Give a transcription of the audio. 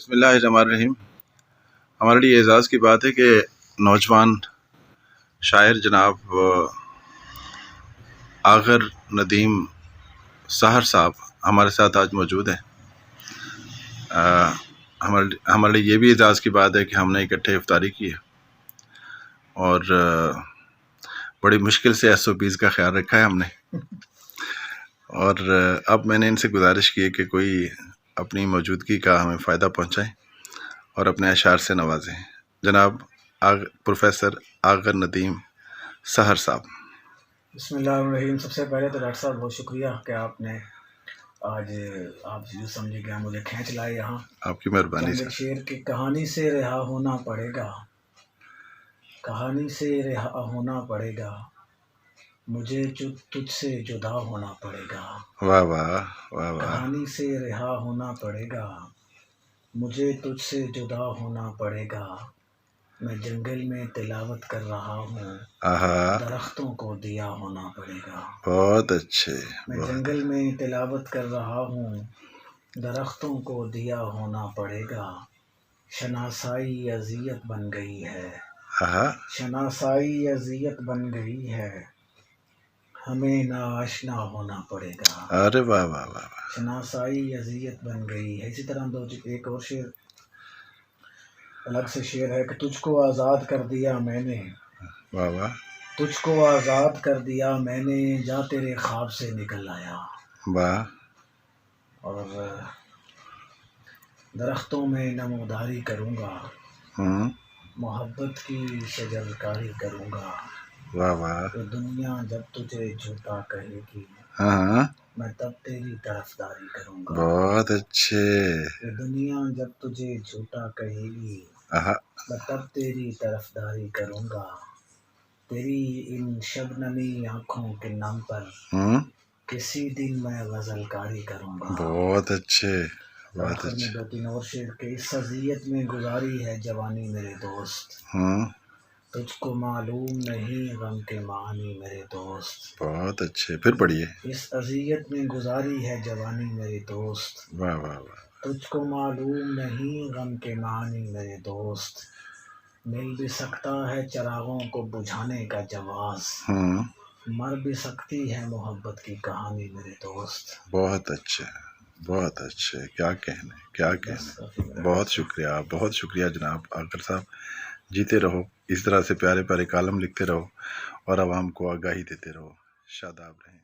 بسم اللہ الرحمن الرحیم۔ ہمارے لیے اعزاز کی بات ہے کہ نوجوان شاعر جناب آغر ندیم سحر صاحب ہمارے ساتھ آج موجود ہیں۔ ہمارے لیے یہ بھی اعزاز کی بات ہے کہ ہم نے اکٹھے افطاری کی ہے اور بڑی مشکل سے SOPs کا خیال رکھا ہے ہم نے، اور اب میں نے ان سے گزارش کی ہے کہ کوئی اپنی موجودگی کا ہمیں فائدہ پہنچائیں اور اپنے اشعار سے نوازیں۔ جناب پروفیسر آغر ندیم سحر صاحب۔ بسم اللہ الرحمن الرحیم۔ سب سے پہلے تو ڈاکٹر صاحب بہت شکریہ کہ آپ نے آج آپ یوں سمجھے کہ مجھے کھینچ لائے یہاں۔ آپ کی مہربانی چند سر۔ شعر کی کہانی سے رہا ہونا پڑے گا، کہانی سے رہا ہونا پڑے گا، مجھے تجھ سے جدا ہونا پڑے گا۔ واہ واہ واہ واہ۔ کہانی سے رہا ہونا پڑے گا، مجھے تجھ سے جدا ہونا پڑے گا، میں جنگل میں تلاوت کر رہا ہوں، آہا، درختوں کو دیا ہونا پڑے گا۔ بہت اچھے۔ میں جنگل میں تلاوت کر رہا ہوں، درختوں کو دیا ہونا پڑے گا، شناسائی اذیت بن گئی ہے، آہا، شناسائی اذیت بن گئی ہے، ہمیں ناآشنا ہونا پڑے گا۔ ارے واہ واہ واہ واہ۔ شناسائی اذیت بن گئی ہے۔ اسی طرح ایک اور شعر الگ سے شعر ہے کہ تجھ کو آزاد کر دیا میں نے، واہ واہ تجھ کو آزاد کر دیا میں نے، جا تیرے خواب سے نکل آیا، واہ۔ اور درختوں میں نموداری کروں گا، محبت کی شجر کاری کروں گا، واہ واہ۔ تو دنیا جب تجھے جھوٹا کہے گی، ہاں، میں تب تیری طرفداری کروں گا۔ بہت اچھے۔ یہ دنیا جب تجھے جھوٹا کہے گی، آہا، میں تب تیری طرفداری کروں گا، تیری ان شبنمی آنکھوں کے نم پر کسی دن میں غزل کاری کروں گا۔ بہت اچھے بہت آخر میں اچھے۔ 2-3 اور شعر کہ اس اذیت میں گزاری ہے جوانی میرے دوست، تجھ کو معلوم نہیں غم کے معنی میرے دوست، بہت اچھے، پھر پڑھیے۔ اس اذیت میں گزاری ہے جوانی میرے دوست، واہ واہ واہ۔ تجھ کو معلوم نہیں غم کے معنی میرے دوست، مل بھی سکتا ہے چراغوں کو بجھانے کا جواز، مر بھی سکتی ہے محبت کی کہانی میرے دوست۔ بہت اچھے بہت اچھے، کیا کہنے کیا کہنے۔ بہت شکریہ بہت شکریہ جناب آغر صاحب، جیتے رہو اس طرح سے، پیارے پیارے کالم لکھتے رہو اور عوام کو آگاہی دیتے رہو، شاداب رہیں۔